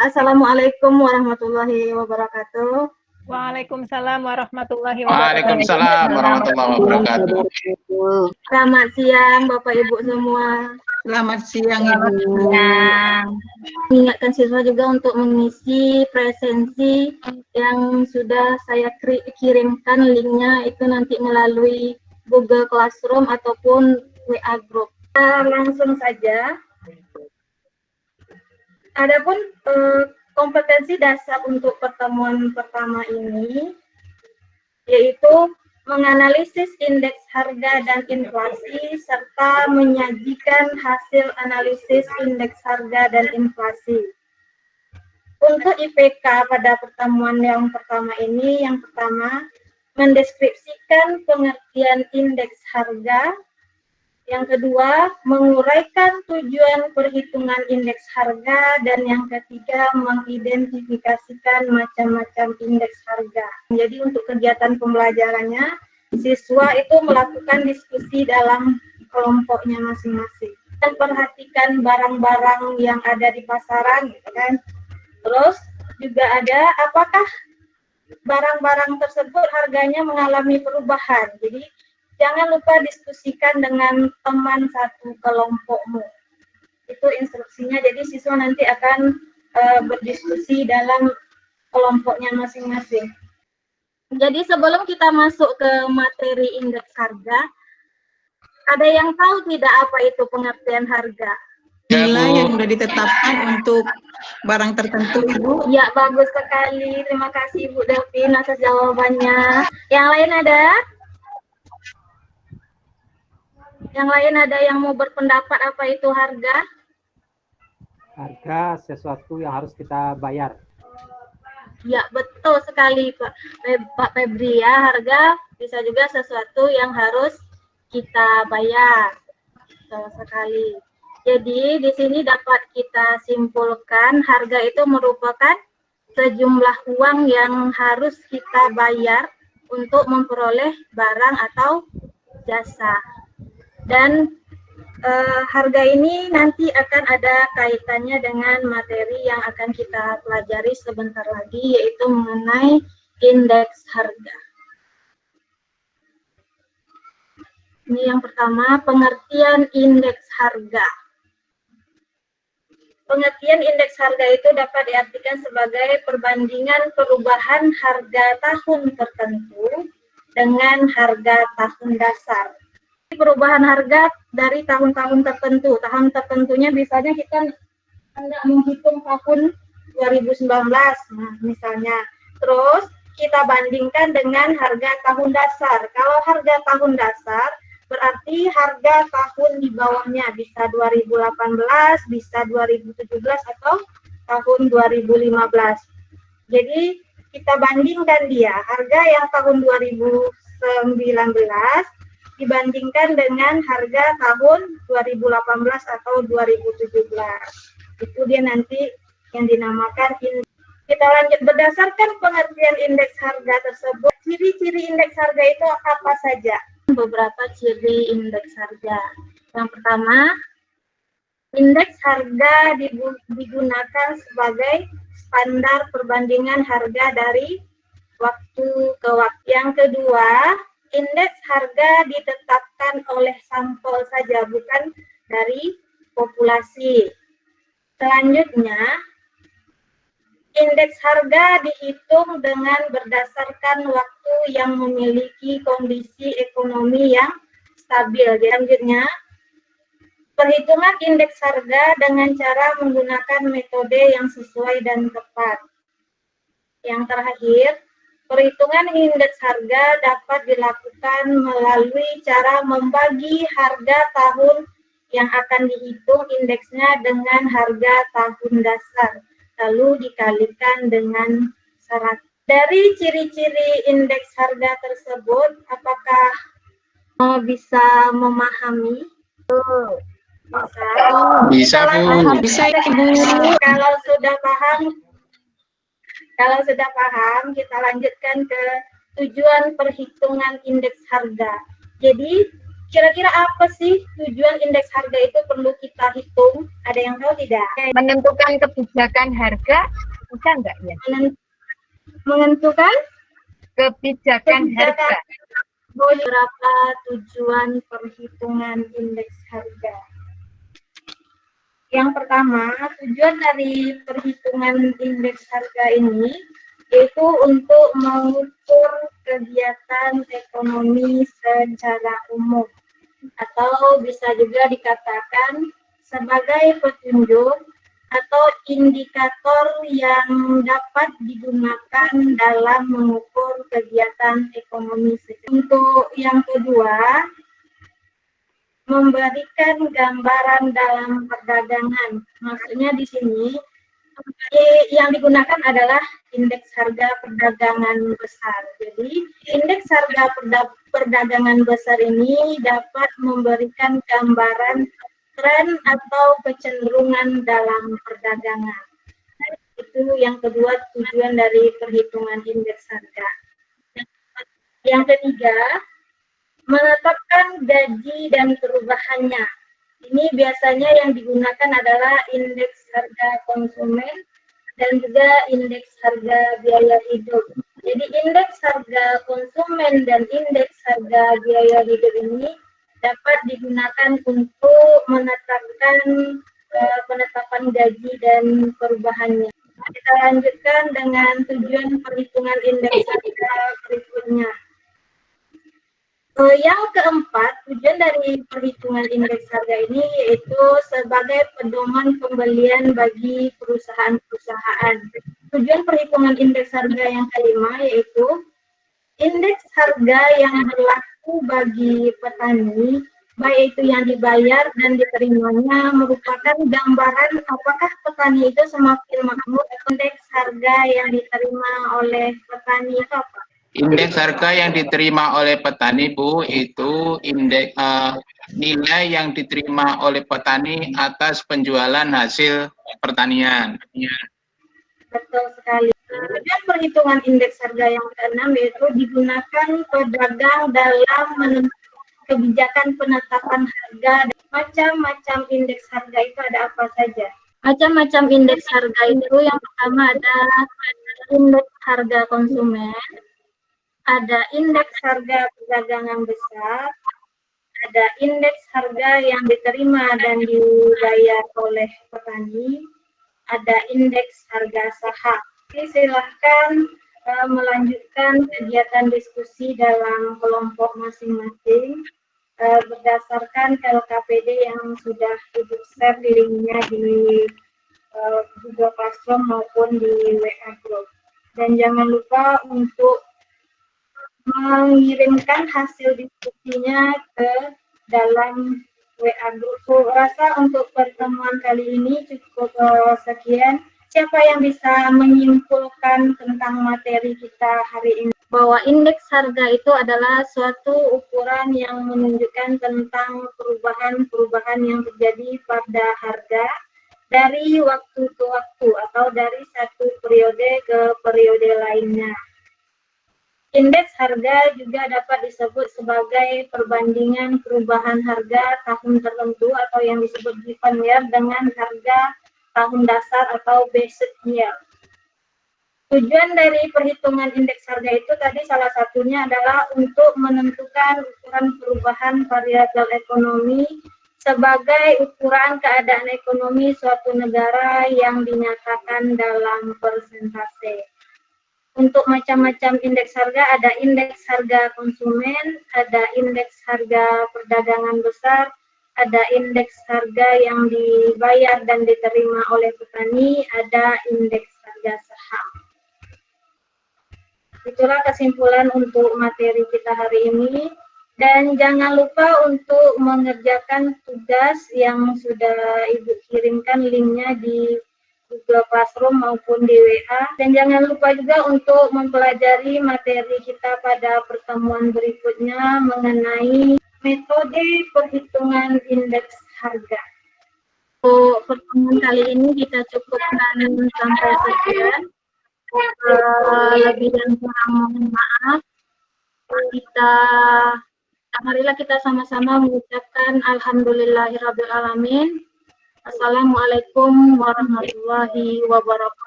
Assalamualaikum warahmatullahi wabarakatuh. Waalaikumsalam warahmatullahi wabarakatuh. Waalaikumsalam warahmatullahi wabarakatuh. Selamat siang Bapak Ibu semua. Selamat siang Ibu. Mengingatkan siswa juga untuk mengisi presensi yang sudah saya kirimkan linknya itu nanti melalui Google Classroom ataupun WA Group. Langsung saja. Adapun kompetensi dasar untuk pertemuan pertama ini yaitu menganalisis indeks harga dan inflasi serta menyajikan hasil analisis indeks harga dan inflasi. Untuk IPK pada pertemuan yang pertama ini, yang pertama mendeskripsikan pengertian indeks harga. Yang kedua, menguraikan tujuan perhitungan indeks harga, dan yang ketiga, mengidentifikasikan macam-macam indeks harga. Jadi untuk kegiatan pembelajarannya, siswa itu melakukan diskusi dalam kelompoknya masing-masing. Dan perhatikan barang-barang yang ada di pasaran, gitu kan. Terus juga ada apakah barang-barang tersebut harganya mengalami perubahan. Jadi jangan lupa diskusikan dengan teman satu kelompokmu. Itu instruksinya, jadi siswa nanti akan berdiskusi dalam kelompoknya masing-masing. Jadi sebelum kita masuk ke materi indeks harga, ada yang tahu tidak apa itu pengertian harga? Nilai yang sudah ditetapkan untuk barang tertentu, Ibu. Ya, bagus sekali. Terima kasih Bu Delvin atas jawabannya. Yang lain ada? Yang lain ada yang mau berpendapat apa itu harga? Harga sesuatu yang harus kita bayar. Ya, betul sekali Pak Febri ya. Harga bisa juga sesuatu yang harus kita bayar. Betul sekali. Jadi di sini dapat kita simpulkan harga itu merupakan sejumlah uang yang harus kita bayar untuk memperoleh barang atau jasa. Dan harga ini nanti akan ada kaitannya dengan materi yang akan kita pelajari sebentar lagi, yaitu mengenai indeks harga. Ini yang pertama, pengertian indeks harga. Pengertian indeks harga itu dapat diartikan sebagai perbandingan perubahan harga tahun tertentu dengan harga tahun dasar. Perubahan harga dari tahun-tahun tertentu. Tahun tertentunya biasanya kita hendak menghitung tahun 2019, nah, misalnya. Terus kita bandingkan dengan harga tahun dasar. Kalau harga tahun dasar berarti harga tahun di bawahnya, bisa 2018, bisa 2017 atau tahun 2015. Jadi kita bandingkan dia, harga yang tahun 2019 dibandingkan dengan harga tahun 2018 atau 2017. Itu dia nanti yang dinamakan indeks. Kita lanjut, berdasarkan pengertian indeks harga tersebut, ciri-ciri indeks harga itu apa saja? Beberapa ciri indeks harga. Yang pertama, indeks harga digunakan sebagai standar perbandingan harga dari waktu ke waktu. Yang kedua, indeks harga ditetapkan oleh sampel saja, bukan dari populasi. Selanjutnya, indeks harga dihitung dengan berdasarkan waktu yang memiliki kondisi ekonomi yang stabil. Selanjutnya, perhitungan indeks harga dengan cara menggunakan metode yang sesuai dan tepat. Yang terakhir, perhitungan indeks harga dapat dilakukan melalui cara membagi harga tahun yang akan dihitung indeksnya dengan harga tahun dasar, lalu dikalikan dengan 100. Dari ciri-ciri indeks harga tersebut, apakah bisa memahami? Bisa. Bisa, Ibu. Kalau sudah paham, kita lanjutkan ke tujuan perhitungan indeks harga. Jadi, Kira-kira apa sih tujuan indeks harga itu perlu kita hitung? Ada yang tahu tidak? Menentukan kebijakan harga, bisa nggak ya? Menentukan Kebijakan harga. Beberapa tujuan perhitungan indeks harga. Yang pertama, tujuan dari perhitungan indeks harga ini yaitu untuk mengukur kegiatan ekonomi secara umum, atau bisa juga dikatakan sebagai petunjuk atau indikator yang dapat digunakan dalam mengukur kegiatan ekonomi. Untuk yang kedua, memberikan gambaran dalam perdagangan. Maksudnya di sini yang digunakan adalah indeks harga perdagangan besar. Jadi, indeks harga perdagangan besar ini dapat memberikan gambaran tren atau kecenderungan dalam perdagangan. Itu yang kedua tujuan dari perhitungan indeks harga. Yang ketiga, menetapkan gaji dan perubahannya. Ini biasanya yang digunakan adalah indeks harga konsumen dan juga indeks harga biaya hidup. Jadi indeks harga konsumen dan indeks harga biaya hidup ini dapat digunakan untuk menetapkan penetapan gaji dan perubahannya. Kita lanjutkan dengan tujuan perhitungan indeks harga berikutnya. Yang keempat, tujuan dari perhitungan indeks harga ini yaitu sebagai pedoman pembelian bagi perusahaan-perusahaan. Tujuan perhitungan indeks harga yang kelima yaitu indeks harga yang berlaku bagi petani, baik itu yang dibayar dan diterimanya, merupakan gambaran apakah petani itu semakin makmur. Indeks harga yang diterima oleh petani itu apa? Indeks harga yang diterima oleh petani, Bu, itu indeks nilai yang diterima oleh petani atas penjualan hasil pertanian. Betul sekali. Kemudian perhitungan indeks harga yang keenam yaitu digunakan pedagang dalam menentukan kebijakan penetapan harga. Macam-macam indeks harga itu ada apa saja? Macam-macam indeks harga itu yang pertama ada indeks harga konsumen, ada indeks harga perdagangan besar, ada indeks harga yang diterima dan dibayar oleh petani, ada indeks harga saham. Jadi silahkan melanjutkan kegiatan diskusi dalam kelompok masing-masing berdasarkan LKPD yang sudah Ibu share linknya di Google Classroom maupun di WA Group. Dan jangan lupa untuk mengirimkan hasil diskusinya ke dalam WA Group. Rasa untuk pertemuan kali ini cukup sekian. Siapa yang bisa menyimpulkan tentang materi kita hari ini? Bahwa indeks harga itu adalah suatu ukuran yang menunjukkan tentang perubahan-perubahan yang terjadi pada harga dari waktu ke waktu atau dari satu periode ke periode lainnya. Indeks harga juga dapat disebut sebagai perbandingan perubahan harga tahun tertentu atau yang disebut given year dengan harga tahun dasar atau basic year. Tujuan dari perhitungan indeks harga itu tadi salah satunya adalah untuk menentukan ukuran perubahan variabel ekonomi sebagai ukuran keadaan ekonomi suatu negara yang dinyatakan dalam persentase. Untuk macam-macam indeks harga, ada indeks harga konsumen, ada indeks harga perdagangan besar, ada indeks harga yang dibayar dan diterima oleh petani, ada indeks harga saham. Itulah kesimpulan untuk materi kita hari ini. Dan jangan lupa untuk mengerjakan tugas yang sudah Ibu kirimkan linknya di Google Classroom maupun di WA. Dan jangan lupa juga untuk mempelajari materi kita pada pertemuan berikutnya mengenai metode perhitungan indeks harga. Untuk pertemuan kali ini kita cukupkan sampai sekian. Lebih dan kurang mohon maaf. Kita Marilah kita sama-sama mengucapkan alhamdulillahirabbil alamin. Assalamualaikum warahmatullahi wabarakatuh.